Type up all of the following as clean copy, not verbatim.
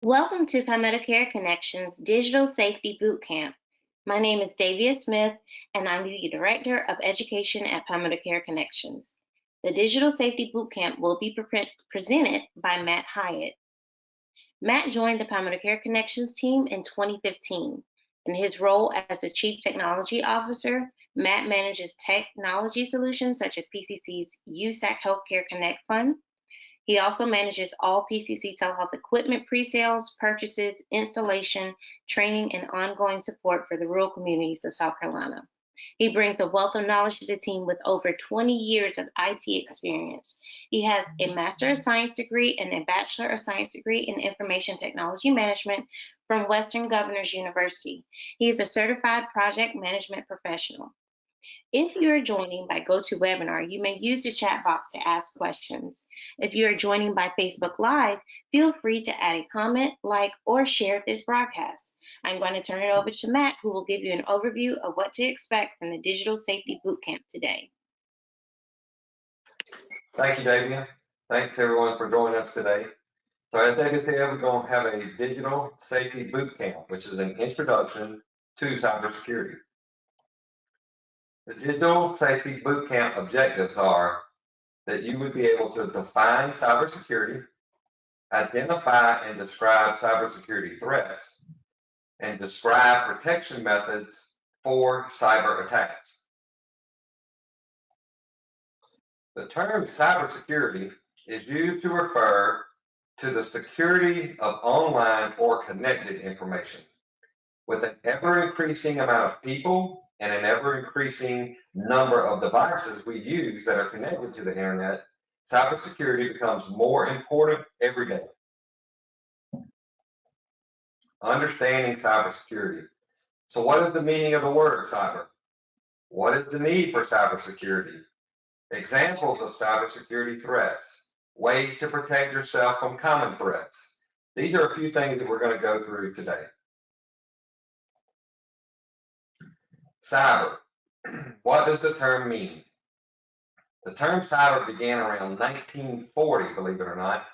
Welcome to Medicare Connections Digital Safety Bootcamp. My name is Davia Smith, and I'm the Director of Education at Medicare Connections. The Digital Safety Bootcamp will be presented by Matt Hyatt. Matt joined the Medicare Connections team in 2015. In his role as the Chief Technology Officer, Matt manages technology solutions such as PCC's USAC Healthcare Connect Fund. He also manages all PCC telehealth equipment pre-sales, purchases, installation, training, and ongoing support for the rural communities of South Carolina. He brings a wealth of knowledge to the team with over 20 years of IT experience. He has a Master of Science degree and a Bachelor of Science degree in Information Technology Management from Western Governors University. He is a certified project management professional. If you are joining by GoToWebinar, you may use the chat box to ask questions. If you are joining by Facebook Live, feel free to add a comment, like, or share this broadcast. I'm going to turn it over to Matt, who will give you an overview of what to expect from the Digital Safety Bootcamp today. Thank you, Davia. Thanks, everyone, for joining us today. So as Davia said, we're going to have a Digital Safety Bootcamp, which is an introduction to cybersecurity. The Digital Safety Bootcamp objectives are that you would be able to define cybersecurity, identify and describe cybersecurity threats, and describe protection methods for cyber attacks. The term cybersecurity is used to refer to the security of online or connected information. With an ever-increasing amount of people and an ever-increasing number of devices we use that are connected to the internet, cybersecurity becomes more important every day. Understanding cybersecurity. So what is the meaning of the word cyber? What is the need for cybersecurity? Examples of cybersecurity threats. Ways to protect yourself from common threats. These are a few things that we're going to go through today. Cyber. What does the term mean? The term cyber began around 1940, believe it or not.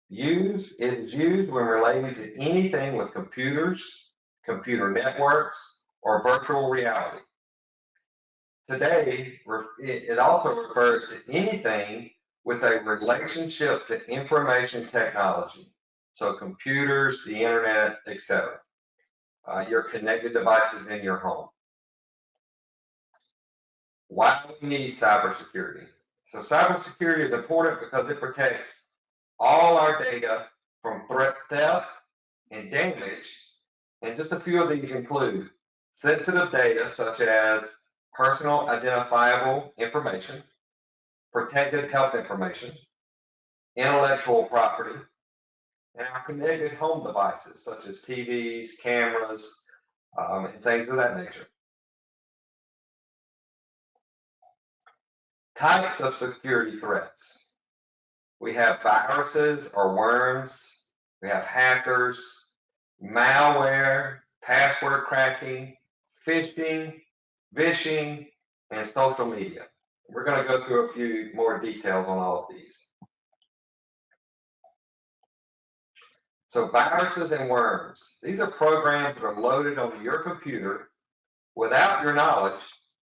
It is used when relating to anything with computers, computer networks, or virtual reality. Today, it also refers to anything with a relationship to information technology. So computers, the internet, etc. Your connected devices in your home. Why do we need cybersecurity? So cybersecurity is important because it protects all our data from threat, theft, and damage. And just a few of these include sensitive data such as personal identifiable information, protected health information, intellectual property, and our connected home devices such as TVs, cameras, and things of that nature. Types of security threats. We have viruses or worms, we have hackers, malware, password cracking, phishing, vishing, and social media. We're going to go through a few more details on all of these. So viruses and worms. These are programs that are loaded onto your computer without your knowledge,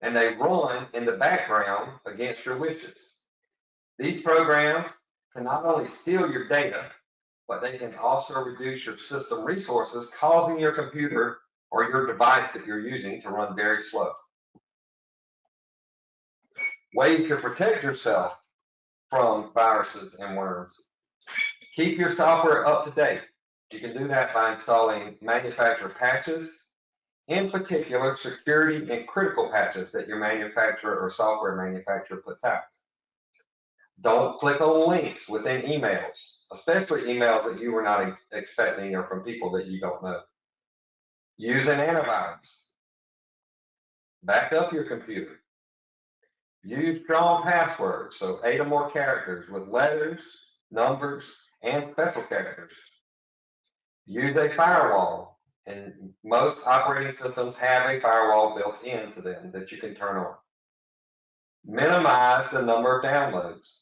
and they run in the background against your wishes. These programs can not only steal your data, but they can also reduce your system resources, causing your computer or your device that you're using to run very slow. Ways to protect yourself from viruses and worms. Keep your software up to date. You can do that by installing manufacturer patches, in particular security and critical patches that your manufacturer or software manufacturer puts out. Don't click on links within emails, especially emails that you were not expecting or from people that you don't know. Use an antivirus. Back up your computer. Use strong passwords, so 8 or more characters with letters, numbers, and special characters. Use a firewall, and most operating systems have a firewall built into them that you can turn on. Minimize the number of downloads.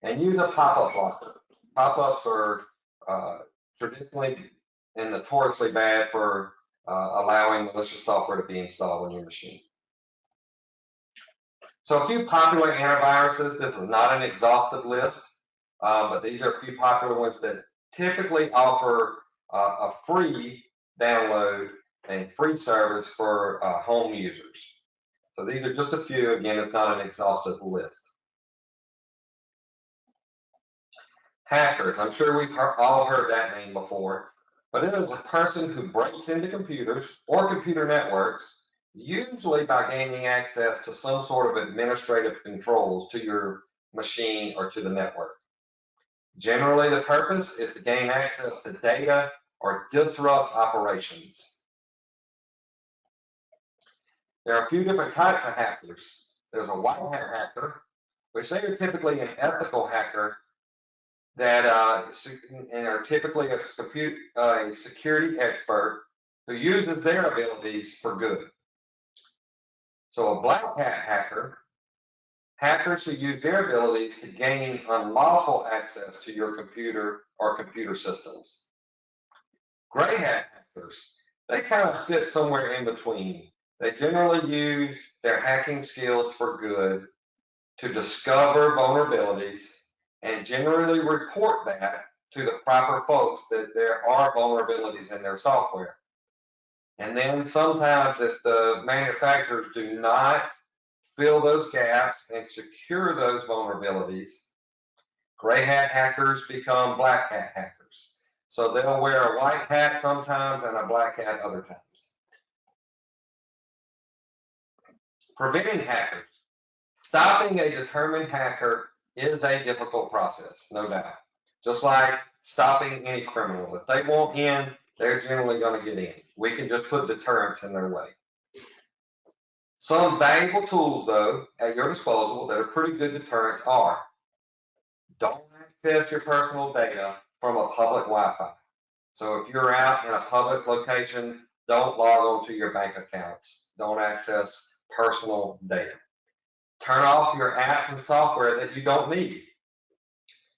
And use a pop-up blocker. Pop-ups are traditionally and notoriously bad for allowing malicious software to be installed on your machine. So a few popular antiviruses. This is not an exhaustive list, but these are a few popular ones that typically offer a free download and free service for home users. So these are just a few. Again, it's not an exhaustive list. Hackers. I'm sure we've all heard that name before, but it is a person who breaks into computers or computer networks, usually by gaining access to some sort of administrative controls to your machine or to the network. Generally, the purpose is to gain access to data or disrupt operations. There are a few different types of hackers. There's a white hat hacker, which they are typically an ethical hacker that and are typically a security expert who uses their abilities for good. So a black hat hacker, hackers who use their abilities to gain unlawful access to your computer or computer systems. Gray hat hackers, they kind of sit somewhere in between. They generally use their hacking skills for good to discover vulnerabilities and generally report that to the proper folks that there are vulnerabilities in their software. And then sometimes if the manufacturers do not fill those gaps and secure those vulnerabilities, gray hat hackers become black hat hackers. So they'll wear a white hat sometimes and a black hat other times. Preventing hackers. Stopping a determined hacker is a difficult process, no doubt. Just like stopping any criminal. If they want in, they're generally going to get in. We can just put deterrence in their way. Some valuable tools, though, at your disposal that are pretty good deterrents are: don't access your personal data from a public Wi-Fi. So if you're out in a public location, don't log on to your bank accounts. Don't access personal data. Turn off your apps and software that you don't need.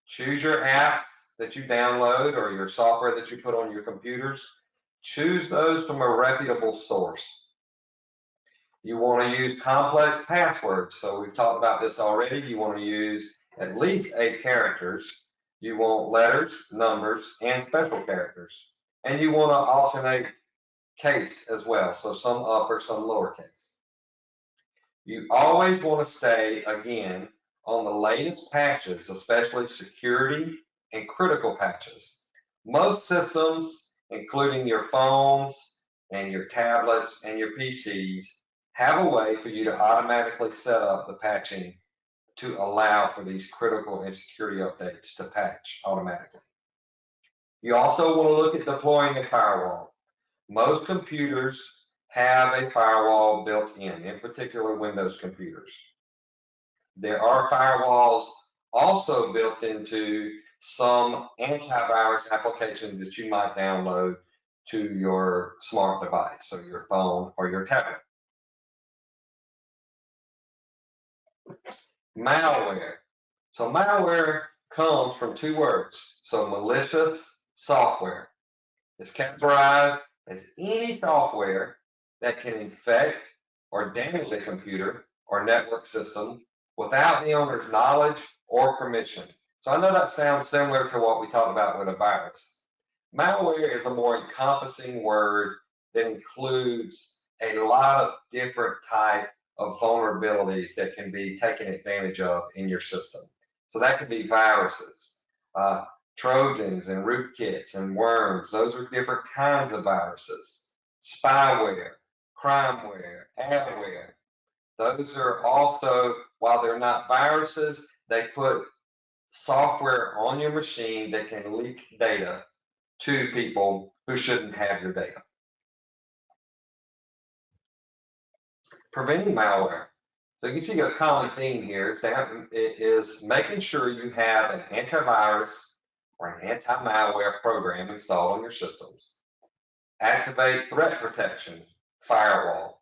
Choose your apps that you download or your software that you put on your computers. Choose those from a reputable source. You want to use complex passwords. So we've talked about this already. You want to use at least 8 characters. You want letters, numbers, and special characters. And you want to alternate case as well. So some upper, some lowercase. You always want to stay, again, on the latest patches, especially security and critical patches. Most systems, including your phones and your tablets and your PCs, have a way for you to automatically set up the patching to allow for these critical and security updates to patch automatically. You also want to look at deploying a firewall. Most computers have a firewall built in particular Windows computers. There are firewalls also built into some antivirus applications that you might download to your smart device, so your phone or your tablet. Malware. So malware comes from 2 words. So malicious software. It's categorized as any software that can infect or damage a computer or network system without the owner's knowledge or permission. So I know that sounds similar to what we talked about with a virus. Malware is a more encompassing word that includes a lot of different types of vulnerabilities that can be taken advantage of in your system. So that could be viruses, Trojans and rootkits and worms. Those are different kinds of viruses. Spyware, crimeware, adware. Those are also, while they're not viruses, they put software on your machine that can leak data to people who shouldn't have your data. Preventing malware. So you see a common theme here is making sure you have an antivirus or an anti-malware program installed on your systems. Activate threat protection, firewall.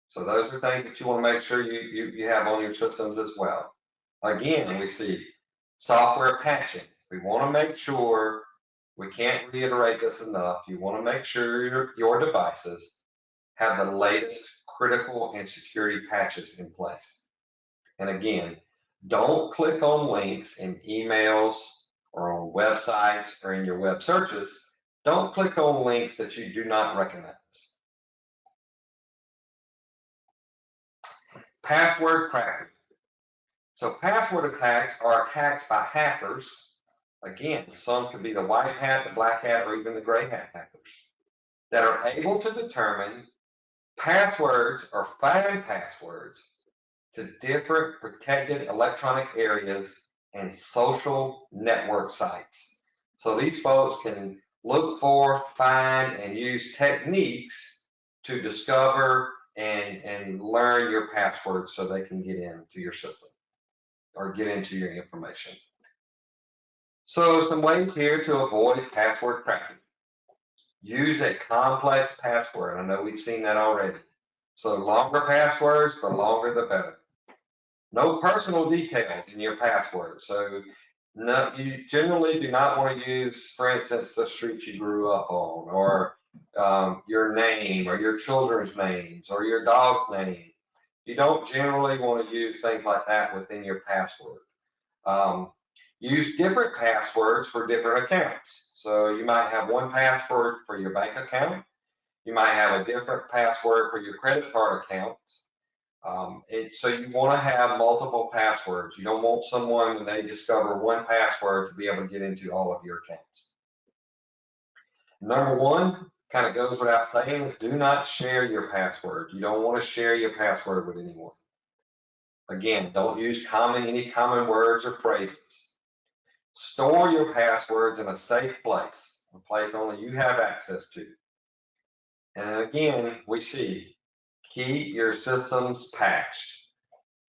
So those are things that you want to make sure you have on your systems as well. Again, we see software patching. We want to make sure We can't reiterate this enough. You want to make sure your devices have the latest critical and security patches in place. And again, don't click on links in emails or on websites or in your web searches. Don't click on links that you do not recognize. Password cracking. So password attacks are attacks by hackers. Again, some could be the white hat, the black hat, or even the gray hat hackers that are able to determine passwords or find passwords to different protected electronic areas and social network sites. So these folks can look for, find, and use techniques to discover and learn your passwords so they can get into your system or get into your information. So some ways here to avoid password cracking. Use a complex password. I know we've seen that already. So longer passwords, the longer the better. No personal details in your password. So no, you generally do not want to use, for instance, the street you grew up on, or your name, or your children's names, or your dog's name. You don't generally want to use things like that within your password. Um, Use different passwords for different accounts. So you might have one password for your bank account. You might have a different password for your credit card account. So you want to have multiple passwords. You don't want someone, when they discover one password, to be able to get into all of your accounts. Number one, kind of goes without saying, is do not share your password. You don't want to share your password with anyone. Again, don't use any common words or phrases. Store your passwords in a safe place, a place only you have access to. And again, we see, keep your systems patched.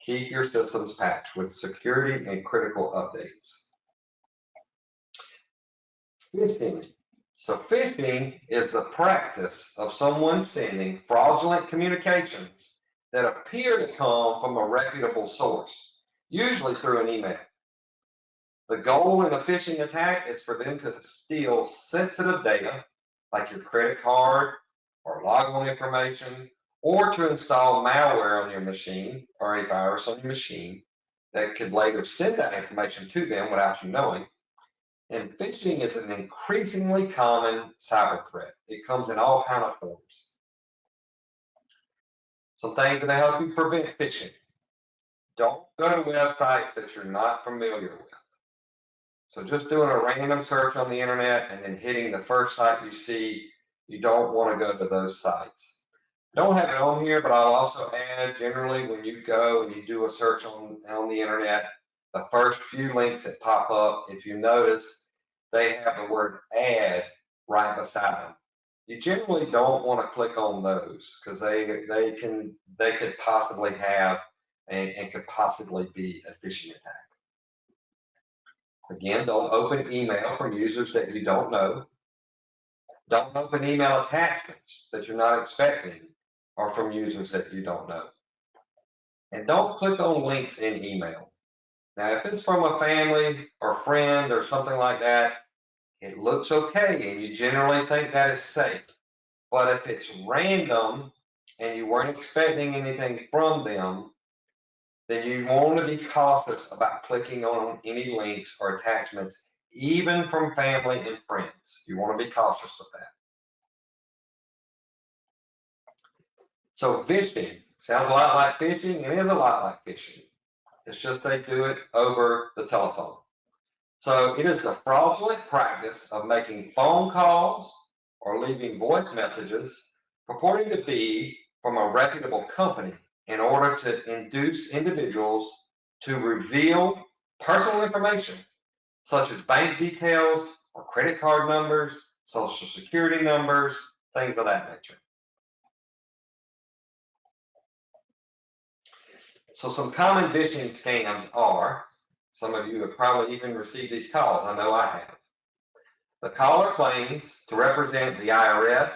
Keep your systems patched with security and critical updates. Phishing. So phishing is the practice of someone sending fraudulent communications that appear to come from a reputable source, usually through an email. The goal in a phishing attack is for them to steal sensitive data, like your credit card or logon information, or to install malware on your machine or a virus on your machine that could later send that information to them without you knowing. And phishing is an increasingly common cyber threat. It comes in all kinds of forms. Some things that help you prevent phishing. Don't go to websites that you're not familiar with. So just doing a random search on the internet and then hitting the first site you see, you don't want to go to those sites. Don't have it on here, but I'll also add, generally when you go and you do a search on the internet, the first few links that pop up, if you notice, they have the word add right beside them. You generally don't want to click on those because they could possibly have and could possibly be a phishing attack. Again, don't open email from users that you don't know. Don't open email attachments that you're not expecting or from users that you don't know. And don't click on links in email. Now, if it's from a family or friend or something like that, it looks okay and you generally think that it's safe. But if it's random and you weren't expecting anything from them, then you want to be cautious about clicking on any links or attachments, even from family and friends. You want to be cautious of that. So phishing sounds a lot like phishing, and is a lot like phishing. It's just they do it over the telephone. So it is the fraudulent practice of making phone calls or leaving voice messages purporting to be from a reputable company in order to induce individuals to reveal personal information such as bank details or credit card numbers, social security numbers, things of that nature. So some common phishing scams are, some of you have probably even received these calls, I know I have. The caller claims to represent the IRS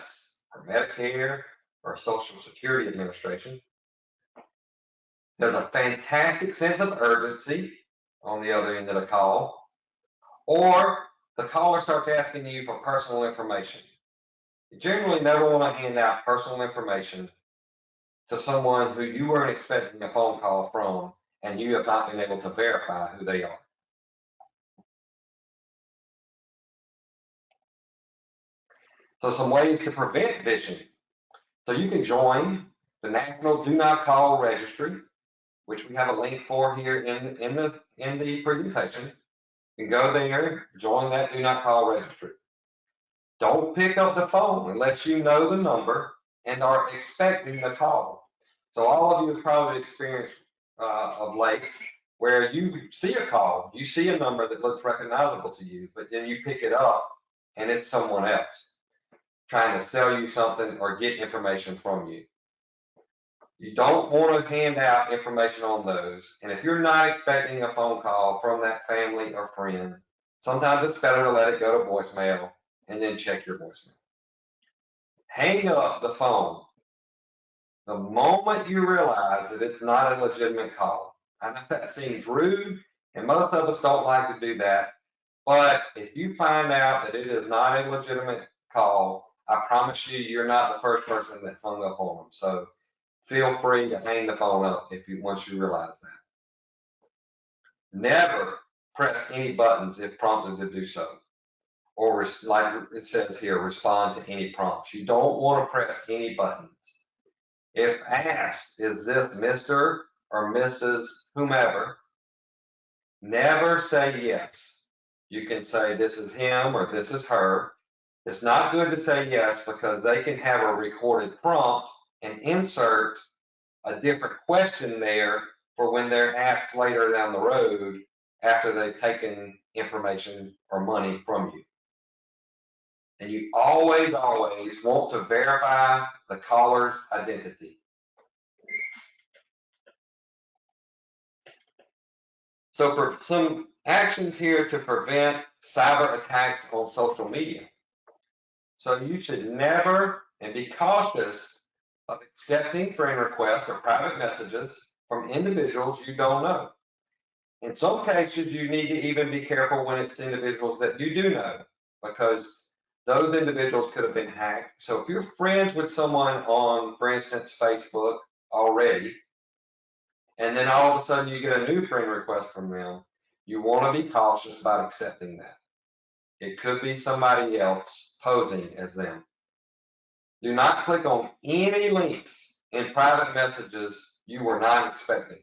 or Medicare or Social Security Administration. There's a fantastic sense of urgency on the other end of the call, or the caller starts asking you for personal information. You generally never want to hand out personal information to someone who you weren't expecting a phone call from and you have not been able to verify who they are. So some ways to prevent phishing. So you can join the National Do Not Call Registry, which we have a link for here in the presentation. You can go there, join that Do Not Call Registry. Don't pick up the phone unless you know the number and are expecting the call. So all of you have probably experienced of late where you see a call, you see a number that looks recognizable to you, but then you pick it up and it's someone else trying to sell you something or get information from you. You don't want to hand out information on those. And if you're not expecting a phone call from that family or friend, sometimes it's better to let it go to voicemail and then check your voicemail. Hang up the phone the moment you realize that it's not a legitimate call. I know that seems rude, and most of us don't like to do that. But if you find out that it is not a legitimate call, I promise you, you're not the first person that hung up on them. So feel free to hang the phone up once you realize that. Never press any buttons if prompted to do so, or like it says here, respond to any prompts. You don't want to press any buttons. If asked, is this Mr. or Mrs. whomever, never say yes. You can say this is him or this is her. It's not good to say yes because they can have a recorded prompt and insert a different question there for when they're asked later down the road after they've taken information or money from you. And you always want to verify the caller's identity. So for some actions here to prevent cyber attacks on social media. So you should never and be cautious of accepting friend requests or private messages from individuals you don't know. In some cases, you need to even be careful when it's individuals that you do know, because those individuals could have been hacked. So if you're friends with someone on, for instance, Facebook already, and then all of a sudden you get a new friend request from them, you want to be cautious about accepting that. It could be somebody else posing as them. Do not click on any links in private messages you were not expecting.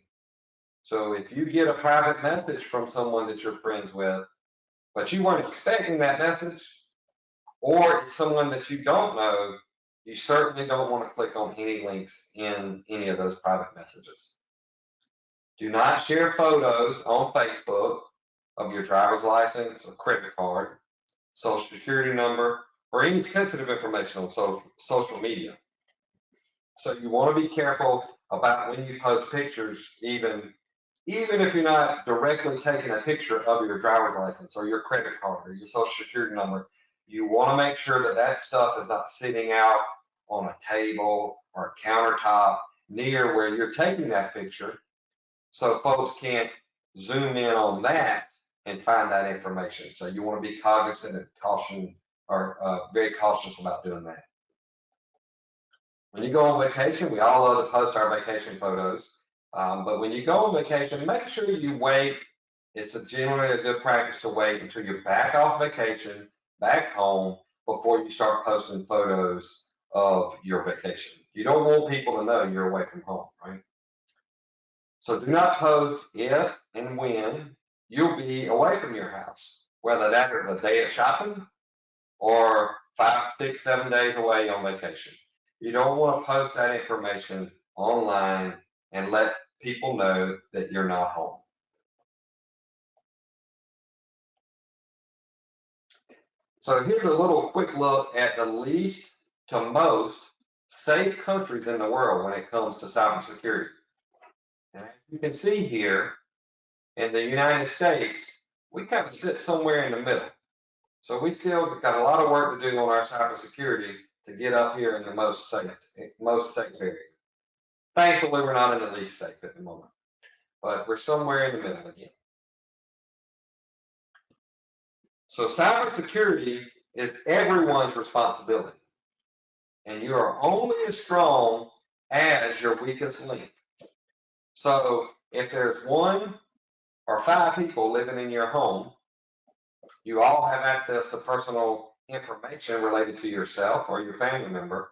So if you get a private message from someone that you're friends with, but you weren't expecting that message, or it's someone that you don't know, you certainly don't want to click on any links in any of those private messages. Do not share photos on Facebook of your driver's license or credit card, social security number, or any sensitive information on social media. So you want to be careful about when you post pictures, even if you're not directly taking a picture of your driver's license or your credit card or your social security number. You want to make sure that that stuff is not sitting out on a table or a countertop near where you're taking that picture, so folks can't zoom in on that and find that information. So you want to be cognizant and caution, or very cautious about doing that. When you go on vacation, we all love to post our vacation photos. But when you go on vacation, make sure you wait. It's generally a good practice to wait until you're back off vacation, back home, before you start posting photos of your vacation. You don't want people to know you're away from home, right? So do not post if and when you'll be away from your house, whether that is a day of shopping or 5, 6, 7 days away on vacation. You don't want to post that information online and let people know that you're not home. So here's a little quick look at the least to most safe countries in the world when it comes to cybersecurity. And as you can see here, in the United States, we kind of sit somewhere in the middle. So we still got a lot of work to do on our cybersecurity to get up here in the most safe area. Thankfully, we're not in the least safe at the moment, but we're somewhere in the middle again. So cybersecurity is everyone's responsibility. And you are only as strong as your weakest link. So if there's 1 or 5 people living in your home, you all have access to personal information related to yourself or your family member.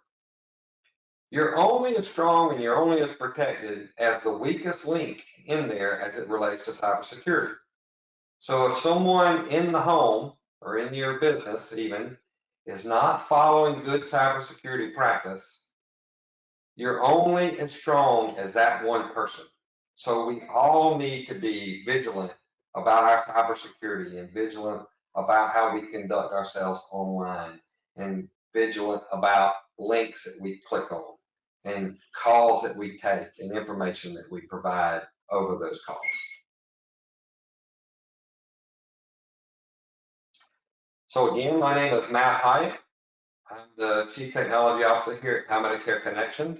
You're only as strong and you're only as protected as the weakest link in there as it relates to cybersecurity. So if someone in the home or in your business even is not following good cybersecurity practice, you're only as strong as that one person. So we all need to be vigilant about our cybersecurity and vigilant about how we conduct ourselves online and vigilant about links that we click on and calls that we take and information that we provide over those calls. So again, my name is Matt Hyatt. I'm the Chief Technology Officer here at Palmetto Care Connections.